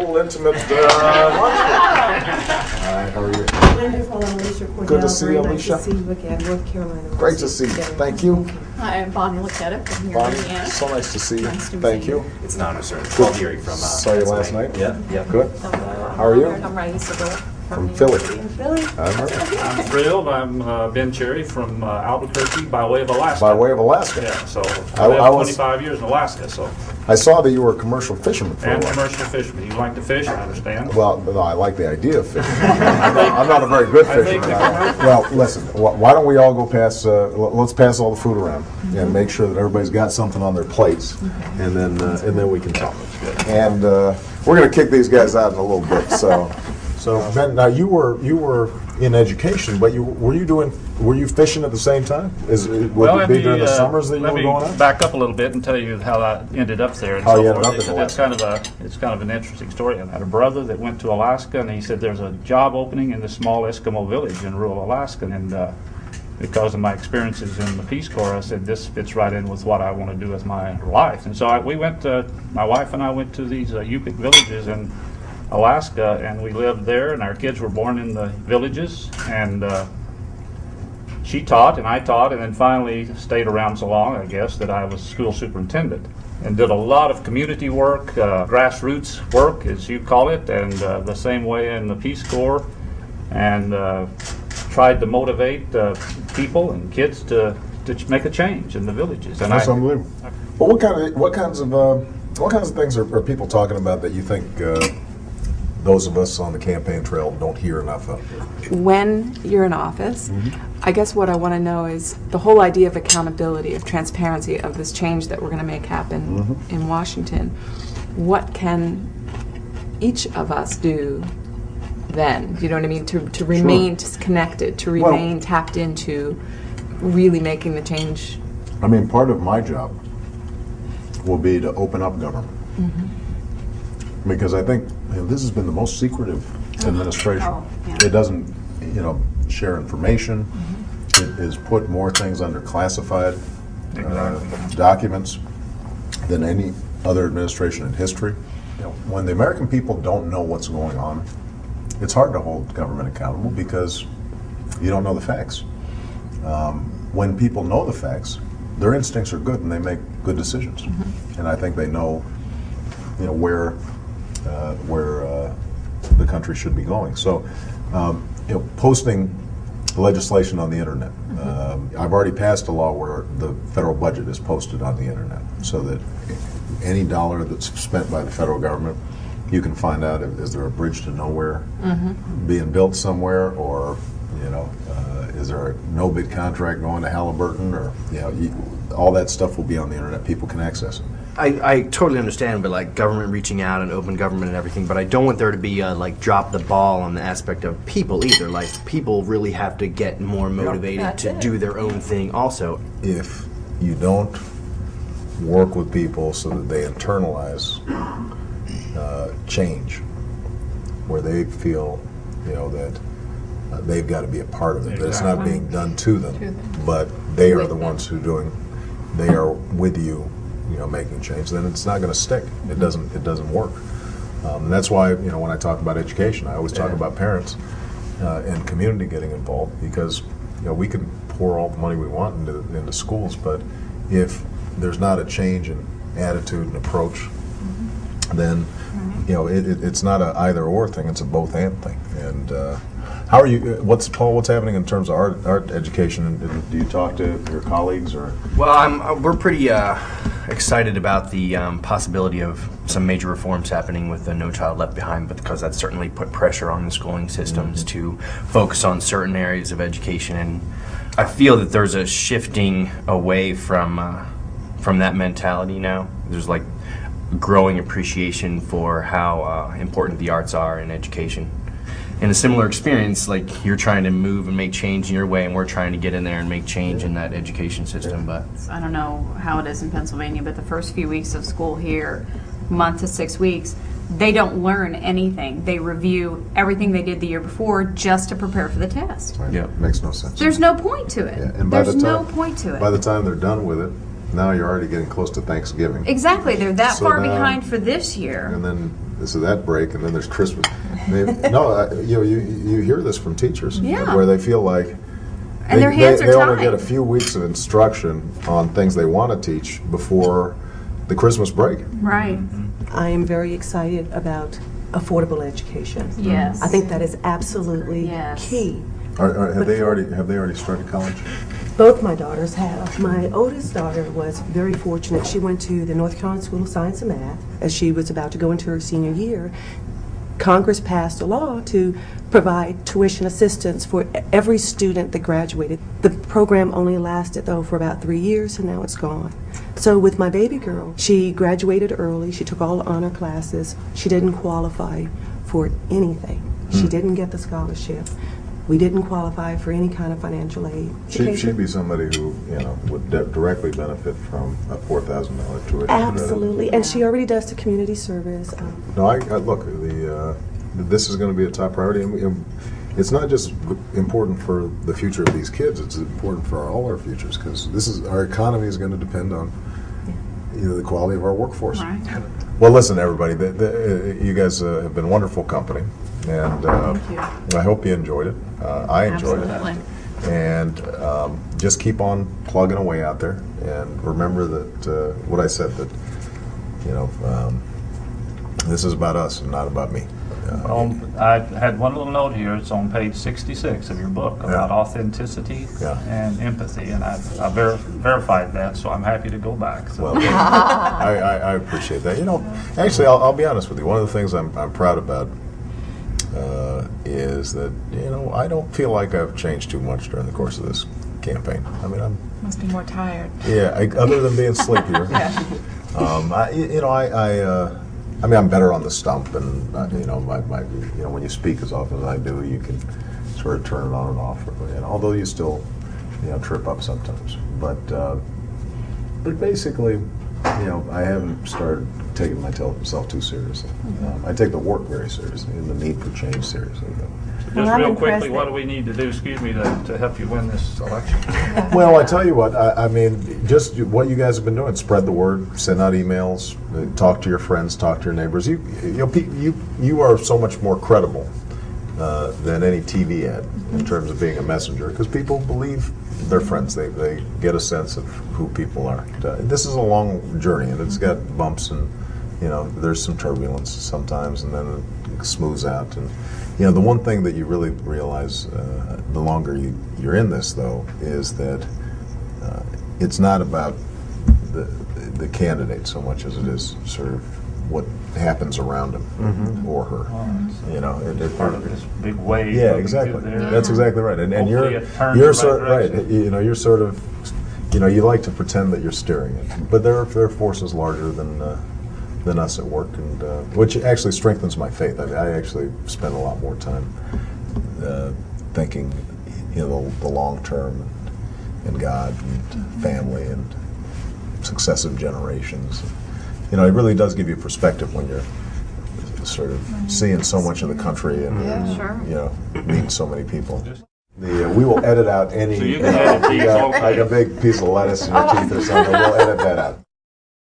little intimate lunch. Hi, how are you? Wonderful, Alicia Cordell. Good to see you, Very Alicia. nice to see you again, North Carolina. Great to see you. Thank you. Hi, I'm Bonnie Lacetta from here in Bonnie, Indiana. so nice to see you. Nice to Thank see you. you. It's an honor, sir. 12 year from Saw you last night. Yeah, yeah. Good. How are you? I'm Raisa From Philly. In Philly. I'm Murphy. I'm thrilled. I'm Ben Cherry from Albuquerque by way of Alaska. By way of Alaska. Yeah, so I I lived was- 25 years in Alaska, so. I saw that you were a commercial fisherman for a And while. commercial fisherman. You like to fish, I understand. Well, no, I like the idea of fishing. I'm not a very good I think fisherman. Well, listen, why don't we all go pass, let's pass all the food around and make sure that everybody's got something on their plates, and then we can talk. And we're going to kick these guys out in a little bit. So Ben, now you were in education, but were you fishing at the same time? Would it be during the summers that you were going Let me out? back up a little bit and tell you how I ended up there and How so you ended forth. up in Alaska. It's kind of an interesting story. I had a brother that went to Alaska, and he said there's a job opening in this small Eskimo village in rural Alaska, and because of my experiences in the Peace Corps, I said this fits right in with what I want to do with my life. And so my wife and I went to these Yupik villages in Alaska, and we lived there, and our kids were born in the villages, and she taught and I taught, and then finally stayed around so long, I guess, that I was school superintendent and did a lot of community work, grassroots work, as you call it, and the same way in the Peace Corps, and tried to motivate people and kids to make a change in the villages. And That's unbelievable. Well, what kinds of things are people talking about that you think those of us on the campaign trail don't hear enough of? When you're in office, I guess what I want to know is the whole idea of accountability, of transparency, of this change that we're going to make happen in Washington. What can each of us do then? You know what I mean? To remain connected, to remain tapped into really making the change. I mean, part of my job will be to open up government. Because I think this has been the most secretive administration. It doesn't, share information. It has put more things under classified documents than any other administration in history. When the American people don't know what's going on, it's hard to hold government accountable because you don't know the facts. When people know the facts, their instincts are good and they make good decisions. And I think they know, where the country should be going. So, posting legislation on the internet. I've already passed a law where the federal budget is posted on the internet, so that any dollar that's spent by the federal government, you can find out is there a bridge to nowhere being built somewhere, or is there a no bid contract going to Halliburton, or all that stuff will be on the internet. People can access it. I totally understand, but like government reaching out and open government and everything, but I don't want there to be like drop the ball on the aspect of people either. Like people really have to get more motivated to do their own thing also. If you don't work with people so that they internalize change, where they feel, that they've got to be a part of it, that it's not being done to them, but they are the ones they are with you, making change, then it's not going to stick. It doesn't work. And that's why, when I talk about education, I always talk about parents and community getting involved, because we can pour all the money we want into schools, but if there's not a change in attitude and approach, then it's not a either or thing, it's a both and thing. And how are you? What's happening in terms of art education? And do you talk to your colleagues or? Well, we're pretty excited about the possibility of some major reforms happening with the No Child Left Behind, but because that's certainly put pressure on the schooling systems to focus on certain areas of education, and I feel that there's a shifting away from that mentality now. There's like growing appreciation for how important the arts are in education. In a similar experience, like you're trying to move and make change in your way, and we're trying to get in there and make change in that education system. But I don't know how it is in Pennsylvania, but the first few weeks of school here, month to 6 weeks, they don't learn anything. They review everything they did the year before just to prepare for the test. Right. Yeah, makes no sense. There's no point to it. Yeah. And There's no point to it. By the time they're done with it, now you're already getting close to Thanksgiving. Exactly, they're that So far now- behind for this year. And then this is that break, and then there's Christmas. You hear this from teachers, Yeah. where they feel like And their hands are they only tied. get a few weeks of instruction on things they want to teach before the Christmas break. Right. I am very excited about affordable education. Yes. I think that is absolutely Yes. key. Have they already started college? Both my daughters have. My oldest daughter was very fortunate. She went to the North Carolina School of Science and Math as she was about to go into her senior year. Congress passed a law to provide tuition assistance for every student that graduated. The program only lasted, though, for about 3 years, and now it's gone. So with my baby girl, she graduated early. She took all honor classes. She didn't qualify for anything. She didn't get the scholarship. We didn't qualify for any kind of financial aid. She'd be somebody who would directly benefit from a $4,000 tuition. Absolutely, and she already does the community service. No, I look. This is going to be a top priority, and it's not just important for the future of these kids. It's important for all our futures, because our economy is going to depend on the quality of our workforce. Right. Well, listen, everybody. You guys have been wonderful company, and Thank you. I hope you enjoyed it. I enjoyed Absolutely. it, and just keep on plugging away out there, and remember that what I said, that this is about us and not about me. I had one little note here. It's on page 66 of your book about authenticity and empathy, and I verified that, so I'm happy to go back. So. Well, I appreciate that. Actually, I'll be honest with you. One of the things I'm proud about is that I don't feel like I've changed too much during the course of this campaign. I mean, Must be more tired. other than being sleepier. I'm better on the stump, and when you speak as often as I do, you can sort of turn it on and off. Although you still, trip up sometimes. But basically, I haven't started taking myself too seriously. I take the work very seriously and the need for change seriously. Just I'm real quickly, impressed what do we need to do, to help you win this election? Well, I tell you what, I mean, just what you guys have been doing: spread the word, send out emails, talk to your friends, talk to your neighbors. You are so much more credible than any TV ad in terms of being a messenger, because people believe their friends. They get a sense of who people are. This is a long journey, and it's got bumps, and there's some turbulence sometimes, and then it smooths out. And the one thing that you really realize the longer you're in this, though, is that it's not about the candidate so much as it is sort of what happens around him or her. It's part of this big wave. Yeah, of exactly. there. That's exactly right. And Hopefully you're it turns you're the sort right right. direction. You're sort of you like to pretend that you're steering it, but there are forces larger than us at work, and which actually strengthens my faith. I actually spend a lot more time thinking, the long term, and God, and family, and successive generations. It really does give you perspective when you're sort of seeing so much of the country and Sure. meeting so many people. We will edit out any. So you can edit these, like a big piece of lettuce in your teeth or something. We'll edit that out.